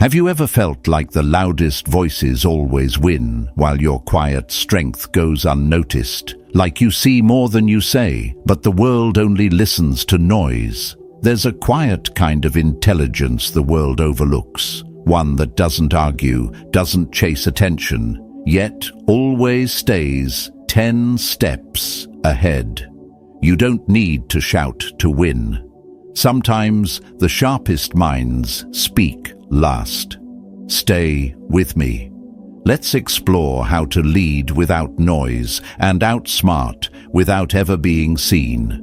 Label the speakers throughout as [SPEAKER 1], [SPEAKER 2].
[SPEAKER 1] Have you ever felt like the loudest voices always win, while your quiet strength goes unnoticed? Like you see more than you say, but the world only listens to noise. There's a quiet kind of intelligence the world overlooks, one that doesn't argue, doesn't chase attention, yet always stays 10 steps ahead. You don't need to shout to win. Sometimes the sharpest minds speak last. Stay with me. Let's explore how to lead without noise and outsmart without ever being seen.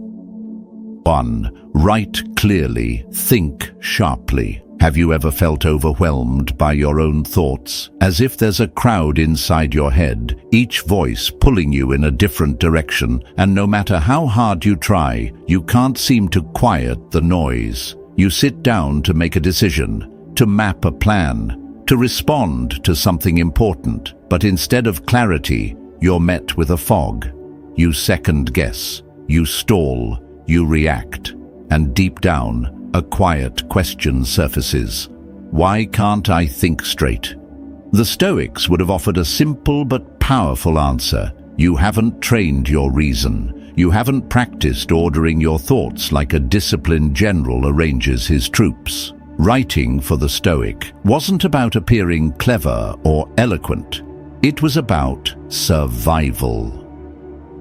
[SPEAKER 1] 1. Write clearly, think sharply. Have you ever felt overwhelmed by your own thoughts, as if there's a crowd inside your head, each voice pulling you in a different direction, and no matter how hard you try, you can't seem to quiet the noise? You sit down to make a decision, to map a plan, to respond to something important, but instead of clarity, you're met with a fog. You second guess, you stall, you react, and deep down, a quiet question surfaces. Why can't I think straight? The Stoics would have offered a simple but powerful answer. You haven't trained your reason. You haven't practiced ordering your thoughts like a disciplined general arranges his troops. Writing for the Stoic wasn't about appearing clever or eloquent. It was about survival.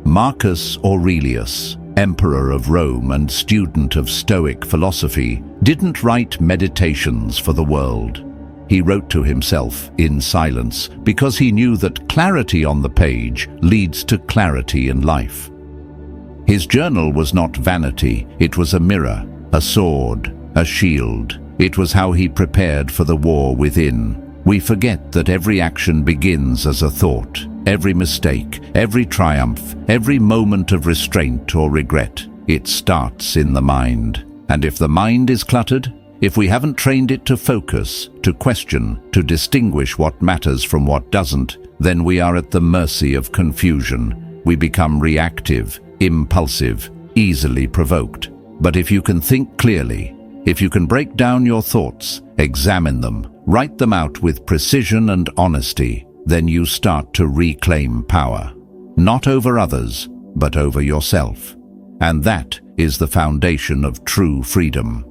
[SPEAKER 1] Marcus Aurelius, Emperor of Rome and student of Stoic philosophy, didn't write meditations for the world. He wrote to himself in silence because he knew that clarity on the page leads to clarity in life. His journal was not vanity, it was a mirror, a sword, a shield. It was how he prepared for the war within. We forget that every action begins as a thought. Every mistake, every triumph, every moment of restraint or regret, it starts in the mind. And if the mind is cluttered, if we haven't trained it to focus, to question, to distinguish what matters from what doesn't, then we are at the mercy of confusion. We become reactive, impulsive, easily provoked. But if you can think clearly, if you can break down your thoughts, examine them, write them out with precision and honesty, then you start to reclaim power, not over others, but over yourself. And that is the foundation of true freedom.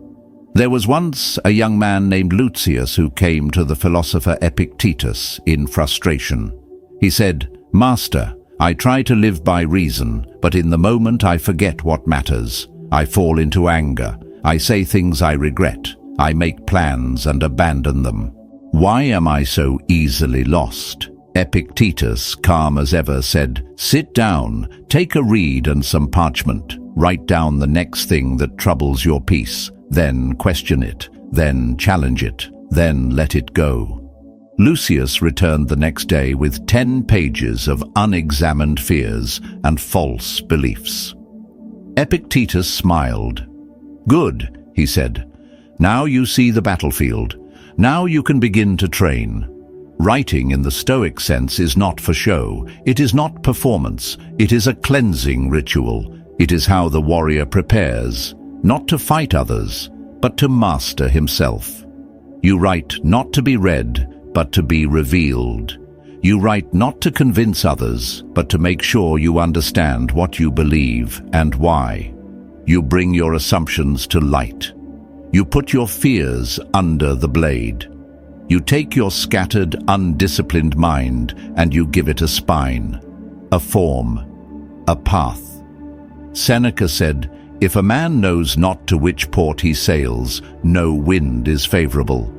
[SPEAKER 1] There was once a young man named Lucius who came to the philosopher Epictetus in frustration. He said, "Master, I try to live by reason, but in the moment I forget what matters. I fall into anger. I say things I regret. I make plans and abandon them. Why am I so easily lost?" Epictetus, calm as ever, said, "Sit down, take a reed and some parchment. Write down the next thing that troubles your peace. Then question it, then challenge it, then let it go." Lucius returned the next day with 10 pages of unexamined fears and false beliefs. Epictetus smiled. "Good," he said. "Now you see the battlefield. Now you can begin to train." Writing in the Stoic sense is not for show. It is not performance. It is a cleansing ritual. It is how the warrior prepares, not to fight others, but to master himself. You write not to be read, but to be revealed. You write not to convince others, but to make sure you understand what you believe and why. You bring your assumptions to light. You put your fears under the blade. You take your scattered, undisciplined mind and you give it a spine, a form, a path. Seneca said, "If a man knows not to which port he sails, no wind is favorable."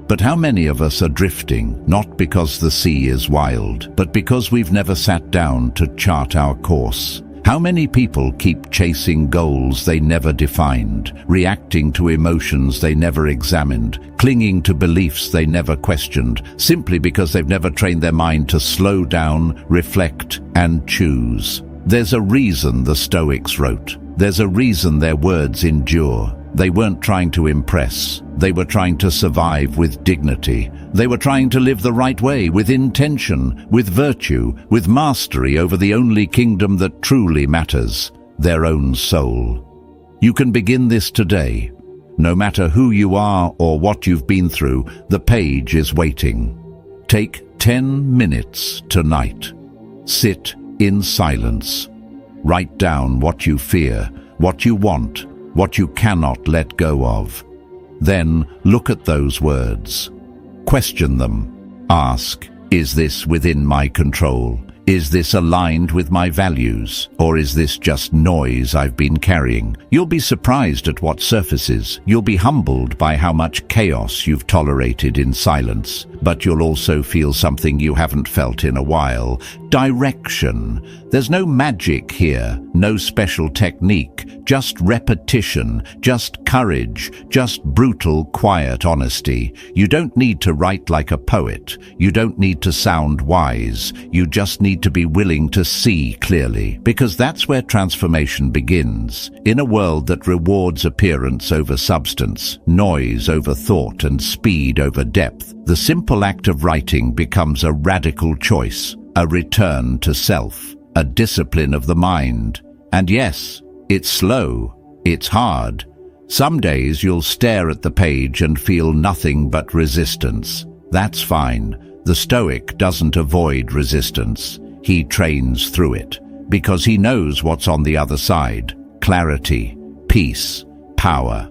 [SPEAKER 1] But how many of us are drifting, not because the sea is wild, but because we've never sat down to chart our course? How many people keep chasing goals they never defined, reacting to emotions they never examined, clinging to beliefs they never questioned, simply because they've never trained their mind to slow down, reflect, and choose? There's a reason the Stoics wrote. There's a reason their words endure. They weren't trying to impress. They were trying to survive with dignity. They were trying to live the right way, with intention, with virtue, with mastery over the only kingdom that truly matters, their own soul. You can begin this today. No matter who you are or what you've been through, the page is waiting. Take 10 minutes tonight. Sit in silence. Write down what you fear, what you want, what you cannot let go of. Then look at those words. Question them. Ask, is this within my control? Is this aligned with my values? Or is this just noise I've been carrying? You'll be surprised at what surfaces. You'll be humbled by how much chaos you've tolerated in silence. But you'll also feel something you haven't felt in a while. Direction. There's no magic here, no special technique, just repetition, just courage, just brutal, quiet honesty. You don't need to write like a poet. You don't need to sound wise. You just need to be willing to see clearly, because that's where transformation begins. In a world that rewards appearance over substance, noise over thought, and speed over depth, the simple act of writing becomes a radical choice, a return to self, a discipline of the mind. And yes, it's slow, it's hard. Some days you'll stare at the page and feel nothing but resistance. That's fine. The Stoic doesn't avoid resistance. He trains through it, because he knows what's on the other side: clarity, peace, power.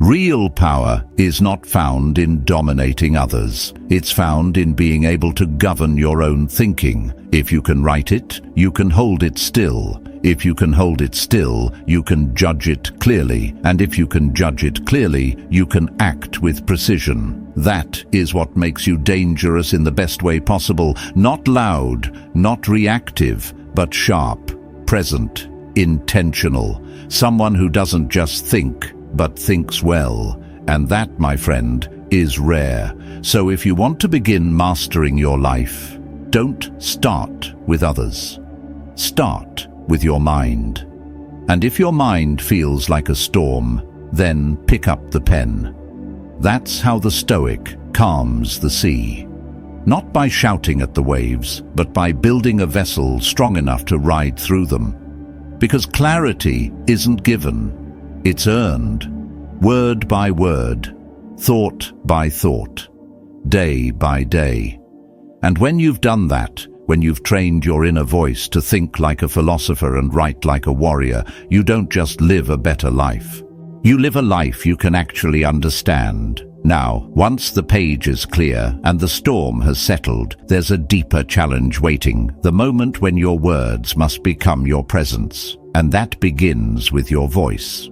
[SPEAKER 1] Real power is not found in dominating others. It's found in being able to govern your own thinking. If you can write it, you can hold it still. If you can hold it still, you can judge it clearly. And if you can judge it clearly, you can act with precision. That is what makes you dangerous in the best way possible. Not loud, not reactive, but sharp, present, intentional. Someone who doesn't just think, but thinks well. And that, my friend, is rare. So if you want to begin mastering your life, don't start with others. Start with your mind. And if your mind feels like a storm, then pick up the pen. That's how the Stoic calms the sea. Not by shouting at the waves, but by building a vessel strong enough to ride through them. Because clarity isn't given. It's earned, word by word, thought by thought, day by day. And when you've done that, when you've trained your inner voice to think like a philosopher and write like a warrior, you don't just live a better life. You live a life you can actually understand. Now, once the page is clear and the storm has settled, there's a deeper challenge waiting, the moment when your words must become your presence. And that begins with your voice.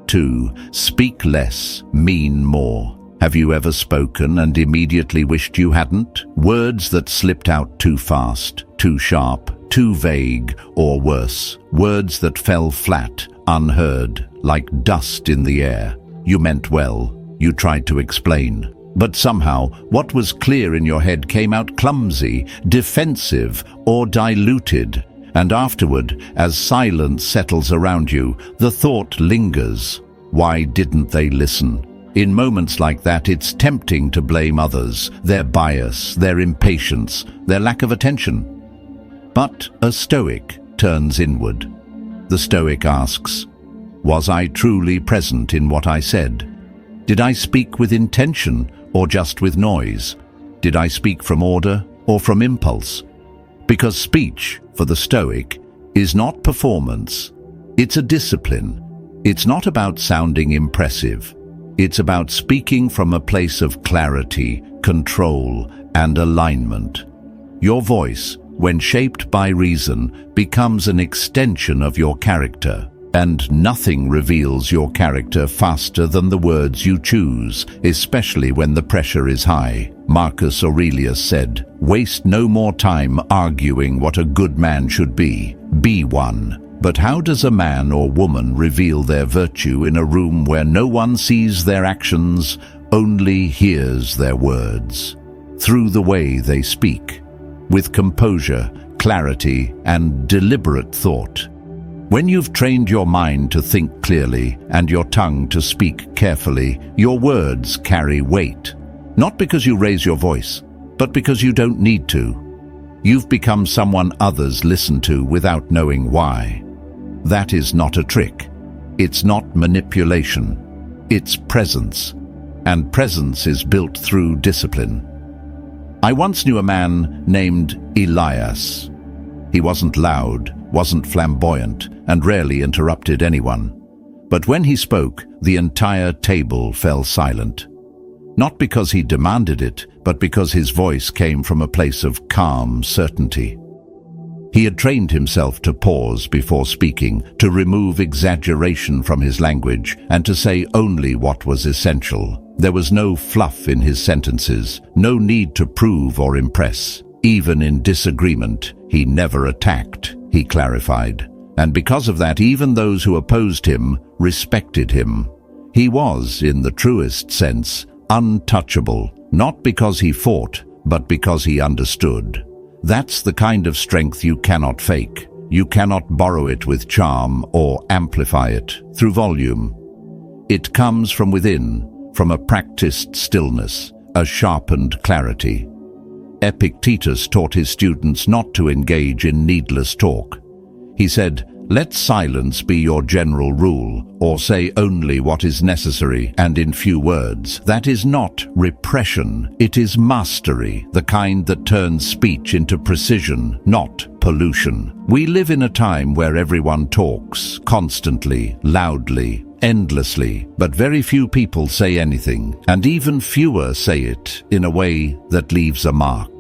[SPEAKER 1] 2. Speak less, mean more. Have you ever spoken and immediately wished you hadn't? Words that slipped out too fast, too sharp, too vague, or worse. Words that fell flat, unheard, like dust in the air. You meant well. You tried to explain. But somehow, what was clear in your head came out clumsy, defensive, or diluted. And afterward, as silence settles around you, the thought lingers. Why didn't they listen? In moments like that, it's tempting to blame others, their bias, their impatience, their lack of attention. But a Stoic turns inward. The Stoic asks, was I truly present in what I said? Did I speak with intention or just with noise? Did I speak from order or from impulse? Because speech, for the Stoic, is not performance. It's a discipline. It's not about sounding impressive. It's about speaking from a place of clarity, control, and alignment. Your voice, when shaped by reason, becomes an extension of your character. And nothing reveals your character faster than the words you choose, especially when the pressure is high. Marcus Aurelius said, "Waste no more time arguing what a good man should be. Be one." But how does a man or woman reveal their virtue in a room where no one sees their actions, only hears their words? Through the way they speak, with composure, clarity, and deliberate thought. When you've trained your mind to think clearly and your tongue to speak carefully, your words carry weight. Not because you raise your voice, but because you don't need to. You've become someone others listen to without knowing why. That is not a trick. It's not manipulation. It's presence. And presence is built through discipline. I once knew a man named Elias. He wasn't loud, wasn't flamboyant, and rarely interrupted anyone. But when he spoke, the entire table fell silent. Not because he demanded it, but because his voice came from a place of calm certainty. He had trained himself to pause before speaking, to remove exaggeration from his language, and to say only what was essential. There was no fluff in his sentences, no need to prove or impress. Even in disagreement, he never attacked, he clarified. And because of that, even those who opposed him respected him. He was, in the truest sense, untouchable, not because he fought, but because he understood. That's the kind of strength you cannot fake. You cannot borrow it with charm or amplify it through volume. It comes from within, from a practiced stillness, a sharpened clarity. Epictetus taught his students not to engage in needless talk. He said, "Let silence be your general rule, or say only what is necessary and in few words." That is not repression, it is mastery, the kind that turns speech into precision, not pollution. We live in a time where everyone talks, constantly, loudly, endlessly, but very few people say anything, and even fewer say it in a way that leaves a mark.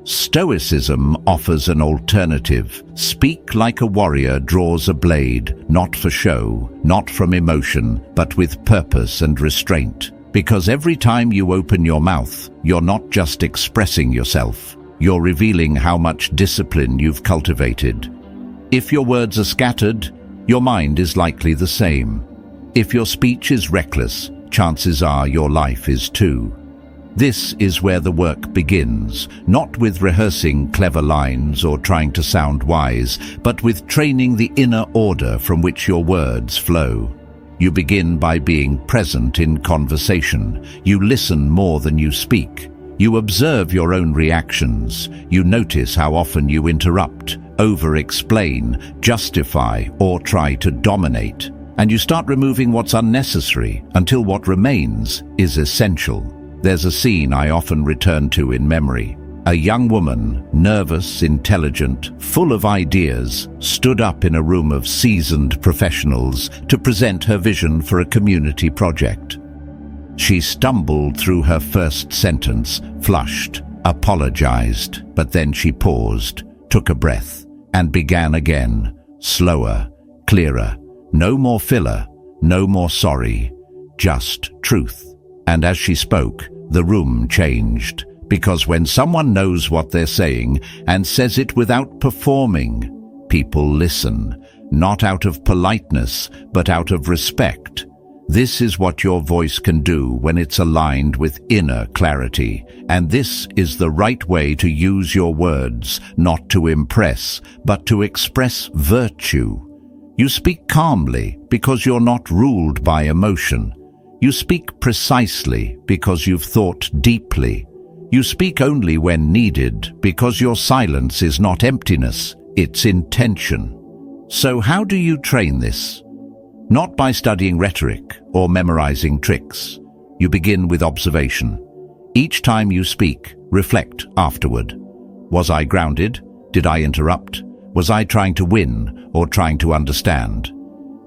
[SPEAKER 1] Stoicism offers an alternative. Speak like a warrior draws a blade, not for show, not from emotion, but with purpose and restraint. Because every time you open your mouth, you're not just expressing yourself, you're revealing how much discipline you've cultivated. If your words are scattered, your mind is likely the same. If your speech is reckless, chances are your life is too. This is where the work begins, not with rehearsing clever lines or trying to sound wise, but with training the inner order from which your words flow. You begin by being present in conversation. You listen more than you speak. You observe your own reactions. You notice how often you interrupt, over-explain, justify, or try to dominate. And you start removing what's unnecessary until what remains is essential. There's a scene I often return to in memory. A young woman, nervous, intelligent, full of ideas, stood up in a room of seasoned professionals to present her vision for a community project. She stumbled through her first sentence, flushed, apologized, but then she paused, took a breath, and began again, slower, clearer. No more filler, no more sorry, just truth. And as she spoke, the room changed, because when someone knows what they're saying and says it without performing, people listen, not out of politeness, but out of respect. This is what your voice can do when it's aligned with inner clarity, and this is the right way to use your words, not to impress, but to express virtue. You speak calmly because you're not ruled by emotion. You speak precisely because you've thought deeply. You speak only when needed because your silence is not emptiness, it's intention. So how do you train this? Not by studying rhetoric or memorizing tricks. You begin with observation. Each time you speak, reflect afterward. Was I grounded? Did I interrupt? Was I trying to win or trying to understand?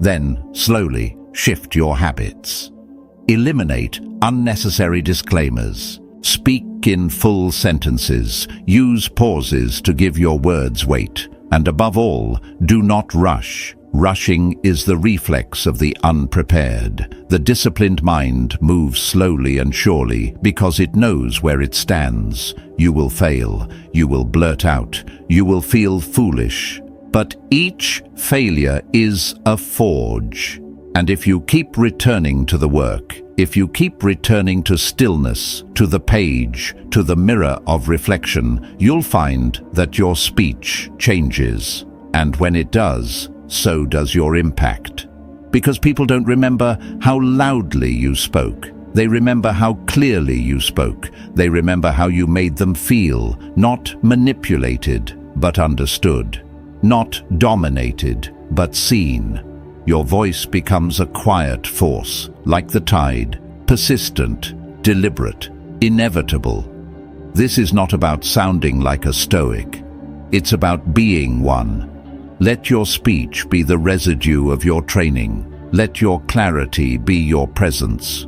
[SPEAKER 1] Then, slowly, shift your habits. Eliminate unnecessary disclaimers. Speak in full sentences. Use pauses to give your words weight. And above all, do not rush. Rushing is the reflex of the unprepared. The disciplined mind moves slowly and surely because it knows where it stands. You will fail. You will blurt out. You will feel foolish. But each failure is a forge. And if you keep returning to the work, if you keep returning to stillness, to the page, to the mirror of reflection, you'll find that your speech changes. And when it does, so does your impact. Because people don't remember how loudly you spoke. They remember how clearly you spoke. They remember how you made them feel, not manipulated, but understood. Not dominated, but seen. your voice becomes a quiet force, like the tide, persistent, deliberate, inevitable. This is not about sounding like a Stoic. It's about being one. Let your speech be the residue of your training. Let your clarity be your presence.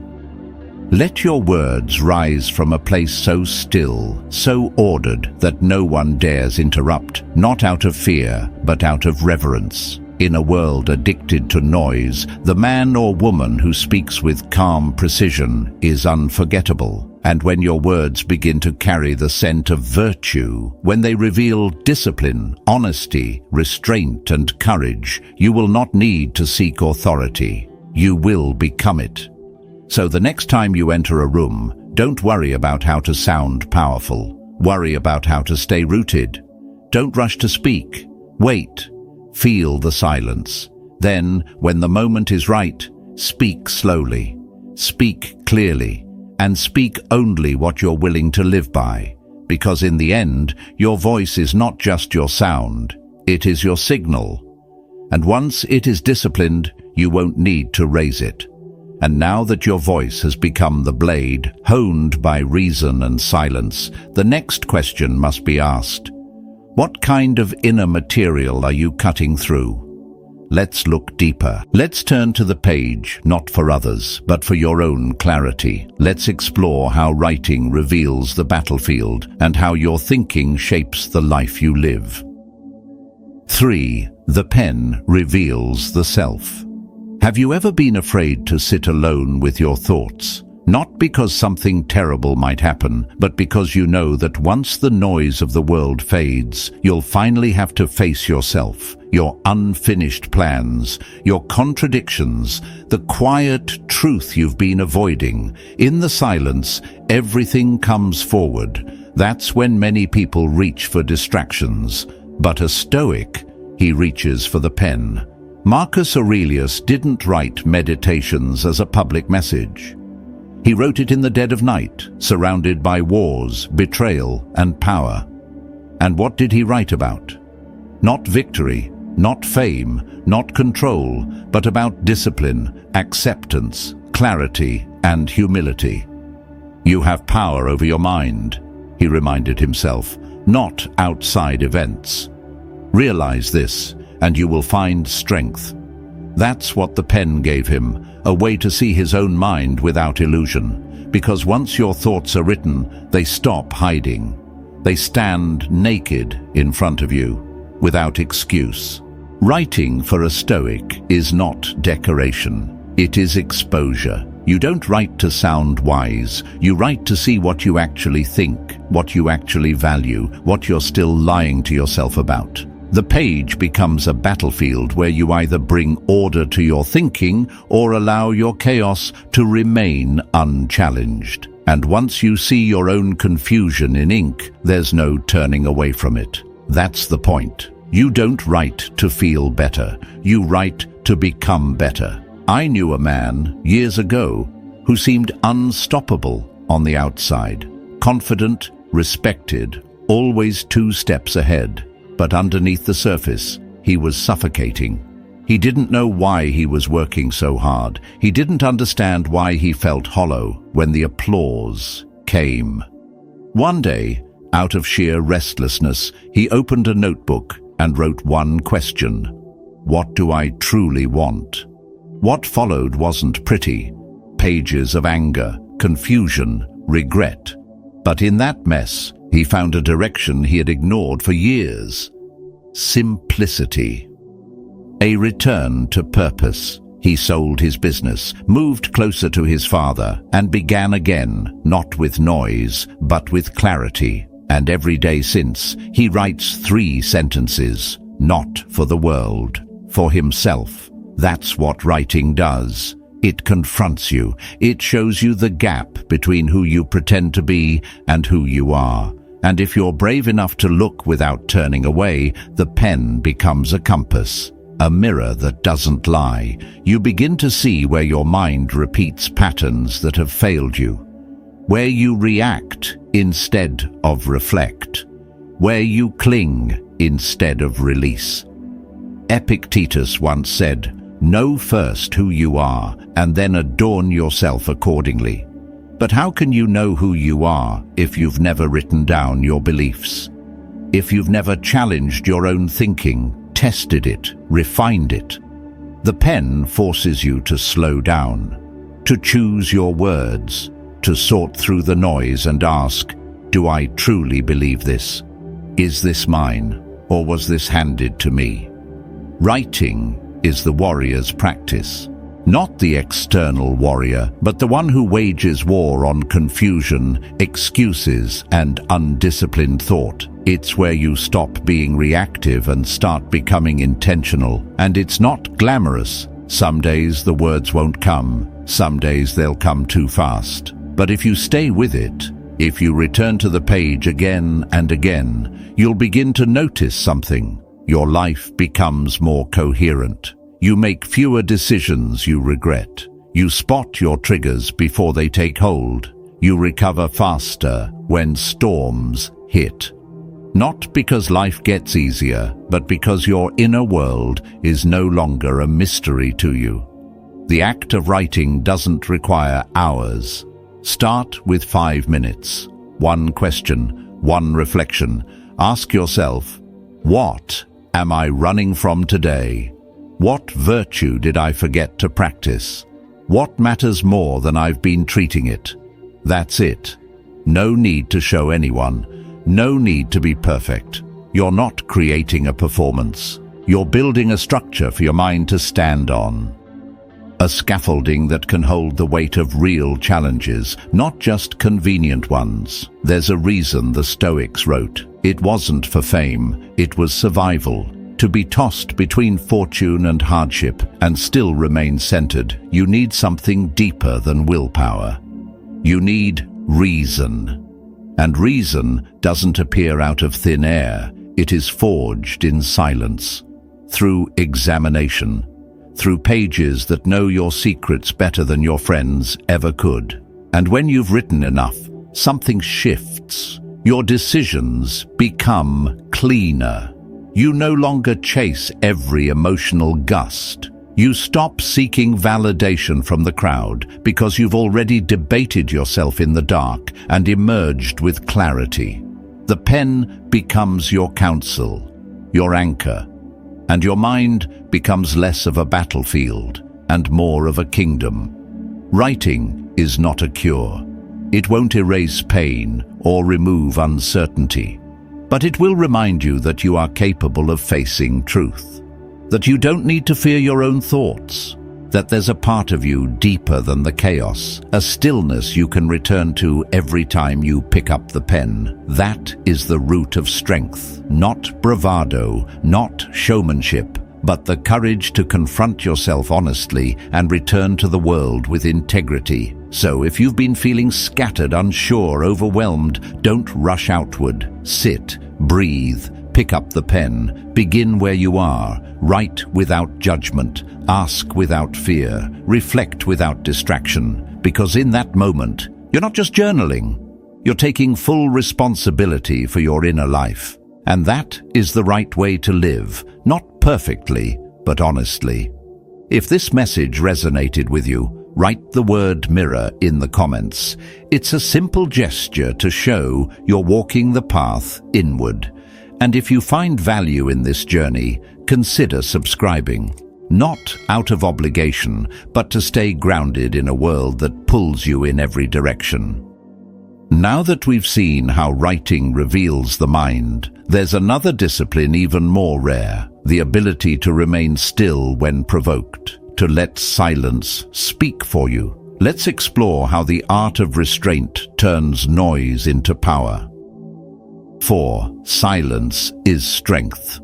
[SPEAKER 1] Let your words rise from a place so still, so ordered that no one dares interrupt, not out of fear, but out of reverence. In a world addicted to noise, the man or woman who speaks with calm precision is unforgettable. And when your words begin to carry the scent of virtue, when they reveal discipline, honesty, restraint, and courage, you will not need to seek authority. You will become it. So the next time you enter a room, don't worry about how to sound powerful. Worry about how to stay rooted. Don't rush to speak. Wait. Feel the silence. Then, when the moment is right, speak slowly. Speak clearly. And speak only what you're willing to live by. Because in the end, your voice is not just your sound. It is your signal. And once it is disciplined, you won't need to raise it. And now that your voice has become the blade, honed by reason and silence, the next question must be asked. What kind of inner material are you cutting through? Let's look deeper. Let's turn to the page, not for others, but for your own clarity. Let's explore how writing reveals the battlefield and how your thinking shapes the life you live. 3. The pen reveals the self. Have you ever been afraid to sit alone with your thoughts? Not because something terrible might happen, but because you know that once the noise of the world fades, you'll finally have to face yourself, your unfinished plans, your contradictions, the quiet truth you've been avoiding. In the silence, everything comes forward. That's when many people reach for distractions. But a Stoic, he reaches for the pen. Marcus Aurelius didn't write Meditations as a public message. He wrote it in the dead of night, surrounded by wars, betrayal, and power. And what did he write about? Not victory, not fame, not control, but about discipline, acceptance, clarity, and humility. You have power over your mind, he reminded himself, not outside events. Realize this, and you will find strength. That's what the pen gave him, a way to see his own mind without illusion. Because once your thoughts are written, they stop hiding. They stand naked in front of you, without excuse. Writing for a Stoic is not decoration. It is exposure. You don't write to sound wise. You write to see what you actually think, what you actually value, what you're still lying to yourself about. The page becomes a battlefield where you either bring order to your thinking or allow your chaos to remain unchallenged. And once you see your own confusion in ink, there's no turning away from it. That's the point. You don't write to feel better. You write to become better. I knew a man, years ago, who seemed unstoppable on the outside. Confident, respected, always 2 steps ahead. But underneath the surface, he was suffocating. He didn't know why he was working so hard. He didn't understand why he felt hollow when the applause came. One day, out of sheer restlessness, he opened a notebook and wrote one question. What do I truly want? What followed wasn't pretty. Pages of anger, confusion, regret. But in that mess, he found a direction he had ignored for years. Simplicity. A return to purpose. He sold his business, moved closer to his father, and began again, not with noise, but with clarity. And every day since, he writes 3 sentences, not for the world, for himself. That's what writing does. It confronts you. It shows you the gap between who you pretend to be and who you are. And if you're brave enough to look without turning away, the pen becomes a compass, a mirror that doesn't lie. You begin to see where your mind repeats patterns that have failed you, where you react instead of reflect, where you cling instead of release. Epictetus once said, Know first who you are, and then adorn yourself accordingly. But how can you know who you are if you've never written down your beliefs? If you've never challenged your own thinking, tested it, refined it? The pen forces you to slow down, to choose your words, to sort through the noise and ask, do I truly believe this? Is this mine, or was this handed to me? Writing is the warrior's practice. Not the external warrior, but the one who wages war on confusion, excuses, and undisciplined thought. It's where you stop being reactive and start becoming intentional. And it's not glamorous. Some days the words won't come. Some days they'll come too fast. But if you stay with it, if you return to the page again and again, you'll begin to notice something. Your life becomes more coherent. You make fewer decisions you regret. You spot your triggers before they take hold. You recover faster when storms hit. Not because life gets easier, but because your inner world is no longer a mystery to you. The act of writing doesn't require hours. Start with 5 minutes. One question, one reflection. Ask yourself, what am I running from today? What virtue did I forget to practice? What matters more than I've been treating it? That's it. No need to show anyone. No need to be perfect. You're not creating a performance. You're building a structure for your mind to stand on. A scaffolding that can hold the weight of real challenges, not just convenient ones. There's a reason the Stoics wrote, it wasn't for fame, it was survival. To be tossed between fortune and hardship and still remain centered, you need something deeper than willpower. You need reason. And reason doesn't appear out of thin air. It is forged in silence, through examination, through pages that know your secrets better than your friends ever could. And when you've written enough, something shifts. Your decisions become cleaner. You no longer chase every emotional gust. You stop seeking validation from the crowd because you've already debated yourself in the dark and emerged with clarity. The pen becomes your counsel, your anchor, and your mind becomes less of a battlefield and more of a kingdom. Writing is not a cure. It won't erase pain or remove uncertainty. But it will remind you that you are capable of facing truth, that you don't need to fear your own thoughts, that there's a part of you deeper than the chaos, a stillness you can return to every time you pick up the pen. That is the root of strength, not bravado, not showmanship, but the courage to confront yourself honestly and return to the world with integrity. So if you've been feeling scattered, unsure, overwhelmed, don't rush outward. Sit, breathe, pick up the pen, begin where you are, write without judgment, ask without fear, reflect without distraction, because in that moment, you're not just journaling, you're taking full responsibility for your inner life. And that is the right way to live, not perfectly, but honestly. If this message resonated with you, write the word mirror in the comments. It's a simple gesture to show you're walking the path inward. And if you find value in this journey, consider subscribing. Not out of obligation, but to stay grounded in a world that pulls you in every direction. Now that we've seen how writing reveals the mind, there's another discipline even more rare, the ability to remain still when provoked, to let silence speak for you. Let's explore how the art of restraint turns noise into power. 4. Silence is strength.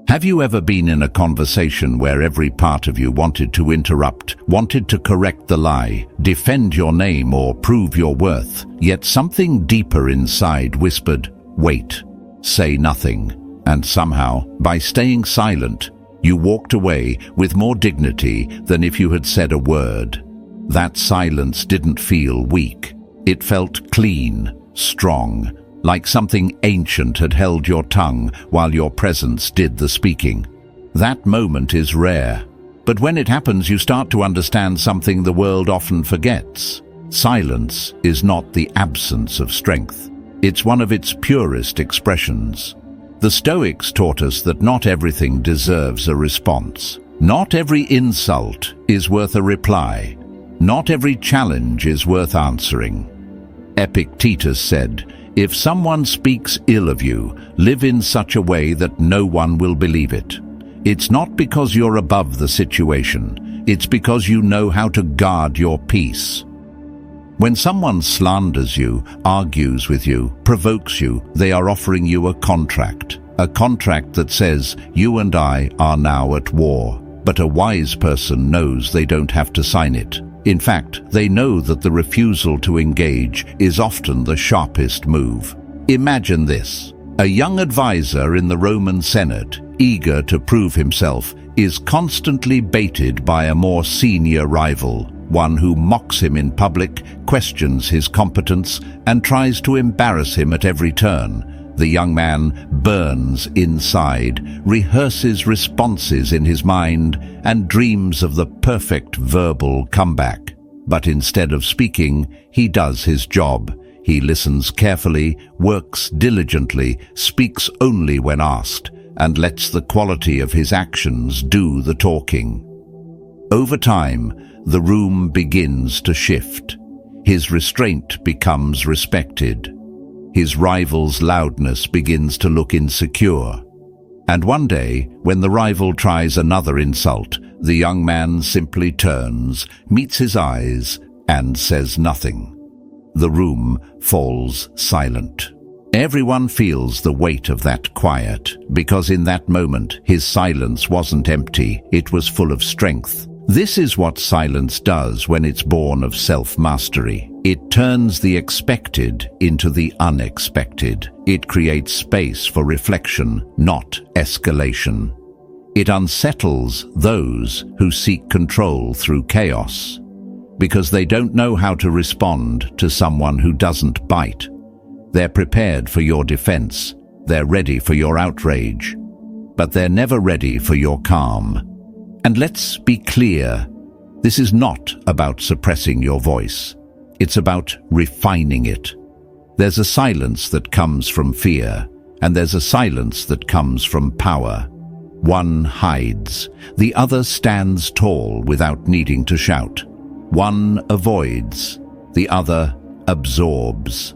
[SPEAKER 1] Have you ever been in a conversation where every part of you wanted to interrupt, wanted to correct the lie, defend your name or prove your worth, yet something deeper inside whispered, wait, say nothing, and somehow, by staying silent, you walked away with more dignity than if you had said a word. That silence didn't feel weak. It felt clean, strong, like something ancient had held your tongue while your presence did the speaking. That moment is rare. But when it happens, you start to understand something the world often forgets. Silence is not the absence of strength. It's one of its purest expressions. The Stoics taught us that not everything deserves a response. Not every insult is worth a reply. Not every challenge is worth answering. Epictetus said, "If someone speaks ill of you, live in such a way that no one will believe it." It's not because you're above the situation. It's because you know how to guard your peace. When someone slanders you, argues with you, provokes you, they are offering you a contract that says, "You and I are now at war." But a wise person knows they don't have to sign it. In fact, they know that the refusal to engage is often the sharpest move. Imagine this. A young advisor in the Roman Senate, eager to prove himself, is constantly baited by a more senior rival, one who mocks him in public, questions his competence, and tries to embarrass him at every turn. The young man burns inside, rehearses responses in his mind, and dreams of the perfect verbal comeback. But instead of speaking, he does his job. He listens carefully, works diligently, speaks only when asked, and lets the quality of his actions do the talking. Over time, the room begins to shift. His restraint becomes respected. His rival's loudness begins to look insecure. And one day, when the rival tries another insult, the young man simply turns, meets his eyes, and says nothing. The room falls silent. Everyone feels the weight of that quiet, because in that moment, his silence wasn't empty, it was full of strength. This is what silence does when it's born of self-mastery. It turns the expected into the unexpected. It creates space for reflection, not escalation. It unsettles those who seek control through chaos, because they don't know how to respond to someone who doesn't bite. They're prepared for your defense. They're ready for your outrage. But they're never ready for your calm. And let's be clear, this is not about suppressing your voice. It's about refining it. There's a silence that comes from fear, and there's a silence that comes from power. One hides, the other stands tall without needing to shout. One avoids, the other absorbs.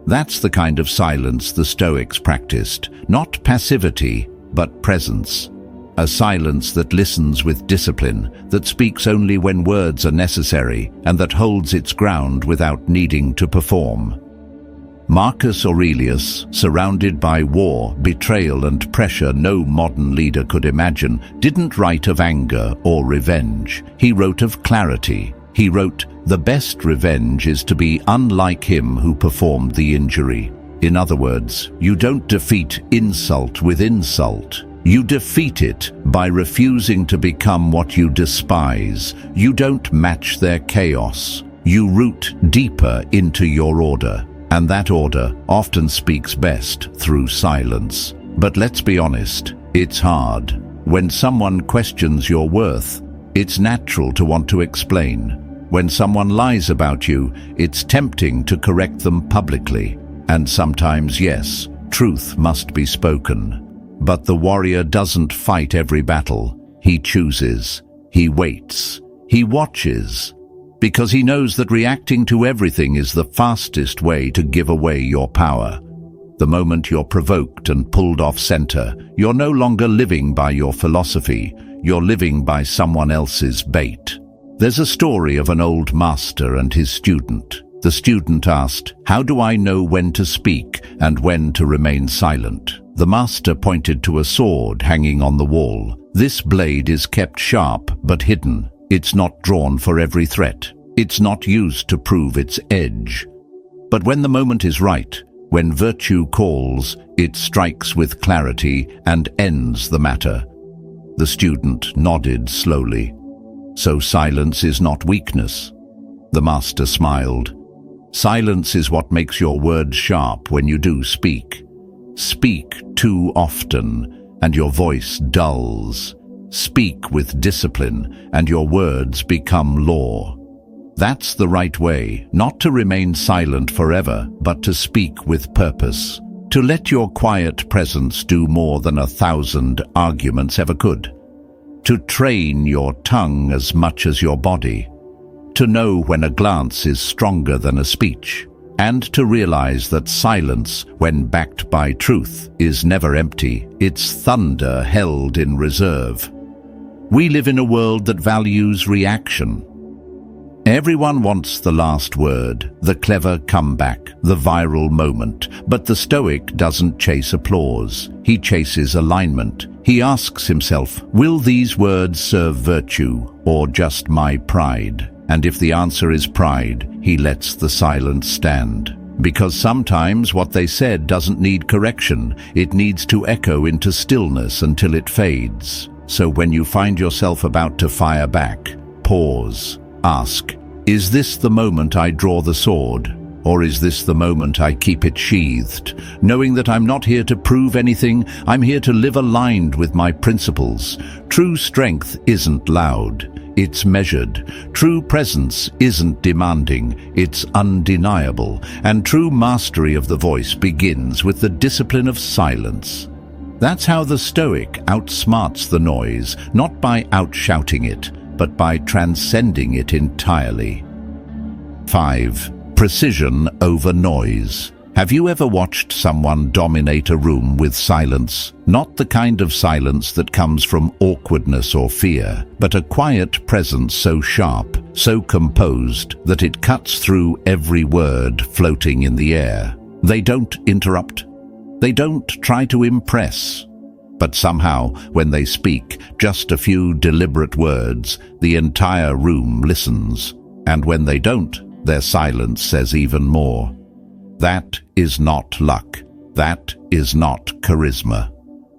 [SPEAKER 1] That's the kind of silence the Stoics practiced, not passivity, but presence. A silence that listens with discipline, that speaks only when words are necessary, and that holds its ground without needing to perform. Marcus Aurelius, surrounded by war, betrayal, and pressure no modern leader could imagine, didn't write of anger or revenge. He wrote of clarity. He wrote, "The best revenge is to be unlike him who performed the injury." In other words, you don't defeat insult with insult. You defeat it by refusing to become what you despise. You don't match their chaos. You root deeper into your order. And that order often speaks best through silence. But let's be honest, it's hard. When someone questions your worth, it's natural to want to explain. When someone lies about you, it's tempting to correct them publicly. And sometimes, yes, truth must be spoken. But the warrior doesn't fight every battle. He chooses. He waits. He watches. Because he knows that reacting to everything is the fastest way to give away your power. The moment you're provoked and pulled off center, you're no longer living by your philosophy. You're living by someone else's bait. There's a story of an old master and his student. The student asked, "How do I know when to speak and when to remain silent?" The master pointed to a sword hanging on the wall. "This blade is kept sharp but hidden. It's not drawn for every threat. It's not used to prove its edge. But when the moment is right, when virtue calls, it strikes with clarity and ends the matter." The student nodded slowly. "So silence is not weakness?" The master smiled. "Silence is what makes your words sharp when you do speak. Speak too often, and your voice dulls. Speak with discipline, and your words become law. That's the right way, not to remain silent forever, but to speak with purpose. To let your quiet presence do more than 1,000 arguments ever could. To train your tongue as much as your body. To know when a glance is stronger than a speech. And to realize that silence, when backed by truth, is never empty. It's thunder held in reserve. We live in a world that values reaction. Everyone wants the last word, the clever comeback, the viral moment. But the Stoic doesn't chase applause. He chases alignment. He asks himself, will these words serve virtue or just my pride? And if the answer is pride, he lets the silence stand. Because sometimes what they said doesn't need correction. It needs to echo into stillness until it fades. So when you find yourself about to fire back, pause. Ask, is this the moment I draw the sword? Or is this the moment I keep it sheathed? Knowing that I'm not here to prove anything, I'm here to live aligned with my principles. True strength isn't loud, it's measured. True presence isn't demanding, it's undeniable. And true mastery of the voice begins with the discipline of silence. That's how the Stoic outsmarts the noise, not by outshouting it, but by transcending it entirely. 5. Precision over noise. Have you ever watched someone dominate a room with silence? Not the kind of silence that comes from awkwardness or fear, but a quiet presence so sharp, so composed, that it cuts through every word floating in the air. They don't interrupt. They don't try to impress. But somehow, when they speak just a few deliberate words, the entire room listens. And when they don't, their silence says even more. That is not luck. That is not charisma.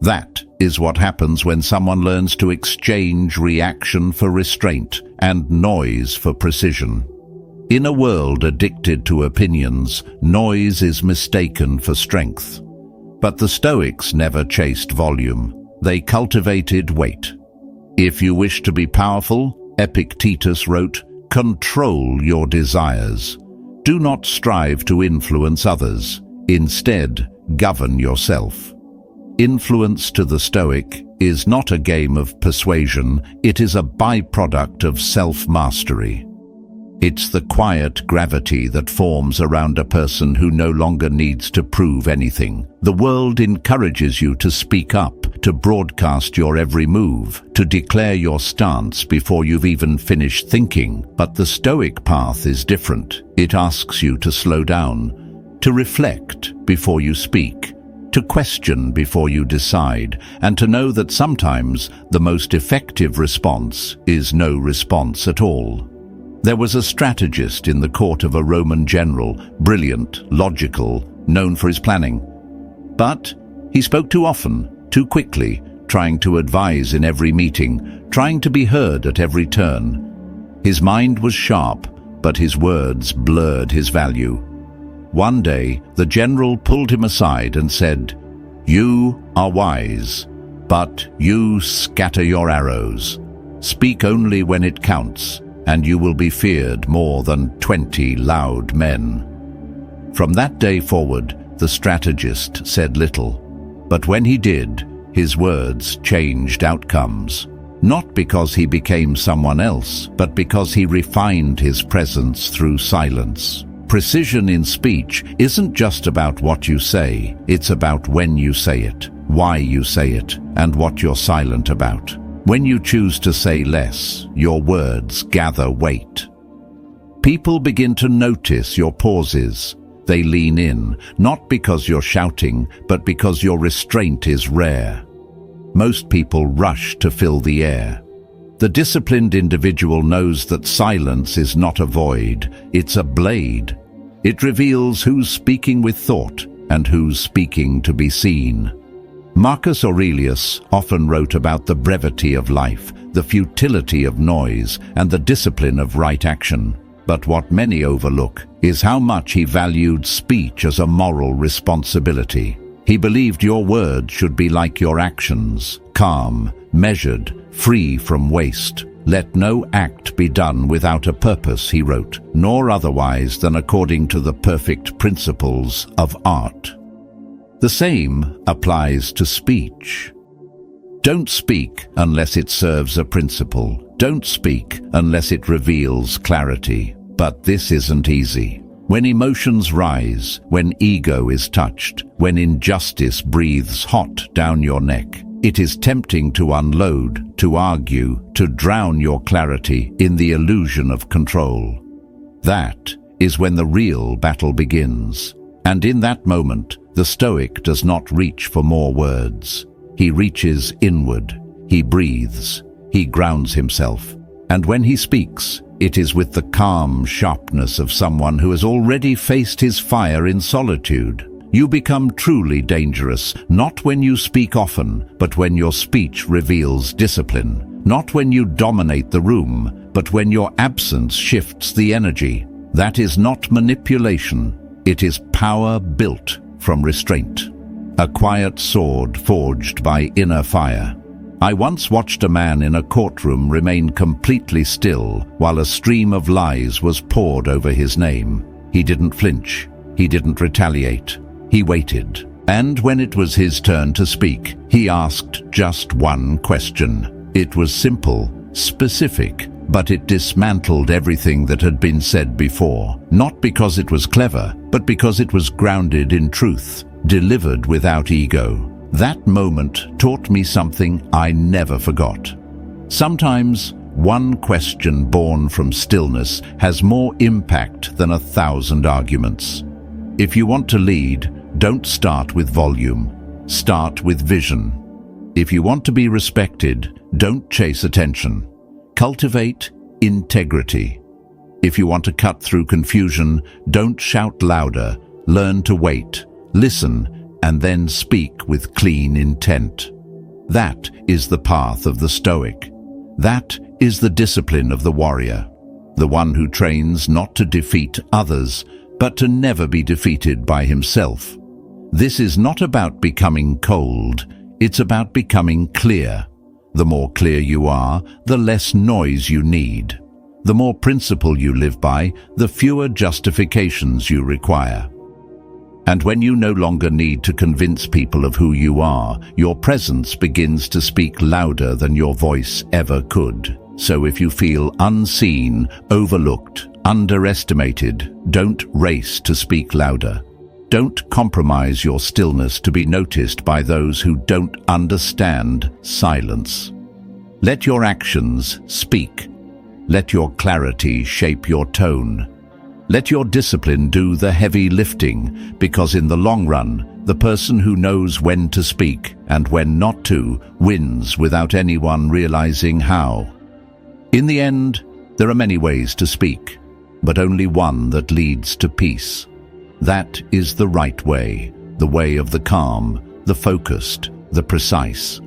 [SPEAKER 1] That is what happens when someone learns to exchange reaction for restraint and noise for precision. In a world addicted to opinions, noise is mistaken for strength. But the Stoics never chased volume. They cultivated weight. If you wish to be powerful, Epictetus wrote, control your desires. Do not strive to influence others. Instead, govern yourself. Influence to the Stoic is not a game of persuasion, it is a byproduct of self-mastery. It's the quiet gravity that forms around a person who no longer needs to prove anything. The world encourages you to speak up, to broadcast your every move, to declare your stance before you've even finished thinking. But the Stoic path is different. It asks you to slow down, to reflect before you speak, to question before you decide, and to know that sometimes the most effective response is no response at all. There was a strategist in the court of a Roman general, brilliant, logical, known for his planning. But he spoke too often, too quickly, trying to advise in every meeting, trying to be heard at every turn. His mind was sharp, but his words blurred his value. One day, the general pulled him aside and said, "You are wise, but you scatter your arrows. Speak only when it counts, and you will be feared more than 20 loud men." From that day forward, the strategist said little. But when he did, his words changed outcomes. Not because he became someone else, but because he refined his presence through silence. Precision in speech isn't just about what you say, it's about when you say it, why you say it, and what you're silent about. When you choose to say less, your words gather weight. People begin to notice your pauses. They lean in, not because you're shouting, but because your restraint is rare. Most people rush to fill the air. The disciplined individual knows that silence is not a void, it's a blade. It reveals who's speaking with thought and who's speaking to be seen. Marcus Aurelius often wrote about the brevity of life, the futility of noise, and the discipline of right action. But what many overlook is how much he valued speech as a moral responsibility. He believed your words should be like your actions, calm, measured, free from waste. Let no act be done without a purpose, he wrote, nor otherwise than according to the perfect principles of art. The same applies to speech. Don't speak unless it serves a principle. Don't speak unless it reveals clarity. But this isn't easy. When emotions rise, when ego is touched, when injustice breathes hot down your neck, it is tempting to unload, to argue, to drown your clarity in the illusion of control. That is when the real battle begins. And in that moment, the Stoic does not reach for more words. He reaches inward, he breathes, he grounds himself. And when he speaks, it is with the calm sharpness of someone who has already faced his fire in solitude. You become truly dangerous, not when you speak often, but when your speech reveals discipline. Not when you dominate the room, but when your absence shifts the energy. That is not manipulation. It is power built from restraint. A quiet sword forged by inner fire. I once watched a man in a courtroom remain completely still while a stream of lies was poured over his name. He didn't flinch. He didn't retaliate. He waited. And when it was his turn to speak, he asked just one question. It was simple, specific, but it dismantled everything that had been said before. Not because it was clever, but because it was grounded in truth, delivered without ego. That moment taught me something I never forgot. Sometimes, one question born from stillness has more impact than 1,000 arguments. If you want to lead, don't start with volume. Start with vision. If you want to be respected, don't chase attention. Cultivate integrity. If you want to cut through confusion, don't shout louder. Learn to wait, listen, and then speak with clean intent. That is the path of the Stoic. That is the discipline of the warrior, the one who trains not to defeat others, but to never be defeated by himself. This is not about becoming cold, it's about becoming clear. The more clear you are, the less noise you need. The more principle you live by, the fewer justifications you require. And when you no longer need to convince people of who you are, your presence begins to speak louder than your voice ever could. So if you feel unseen, overlooked, underestimated, don't race to speak louder. Don't compromise your stillness to be noticed by those who don't understand silence. Let your actions speak. Let your clarity shape your tone. Let your discipline do the heavy lifting, because in the long run, the person who knows when to speak and when not to wins without anyone realizing how. In the end, there are many ways to speak, but only one that leads to peace. That is the right way, the way of the calm, the focused, the precise.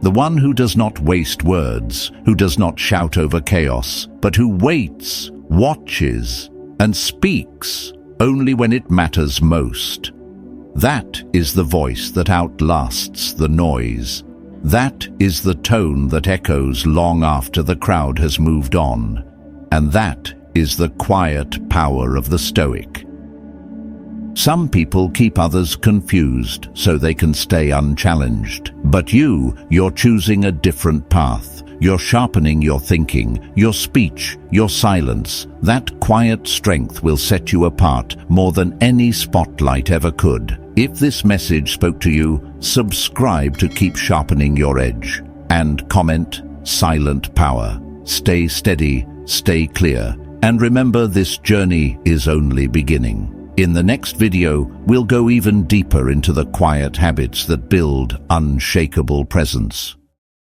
[SPEAKER 1] The one who does not waste words, who does not shout over chaos, but who waits, watches, and speaks only when it matters most. That is the voice that outlasts the noise. That is the tone that echoes long after the crowd has moved on. And that is the quiet power of the Stoic. Some people keep others confused so they can stay unchallenged. But you're choosing a different path. You're sharpening your thinking, your speech, your silence. That quiet strength will set you apart more than any spotlight ever could. If this message spoke to you, subscribe to keep sharpening your edge. And comment, silent power. Stay steady, stay clear. And remember, this journey is only beginning. In the next video, we'll go even deeper into the quiet habits that build unshakable presence.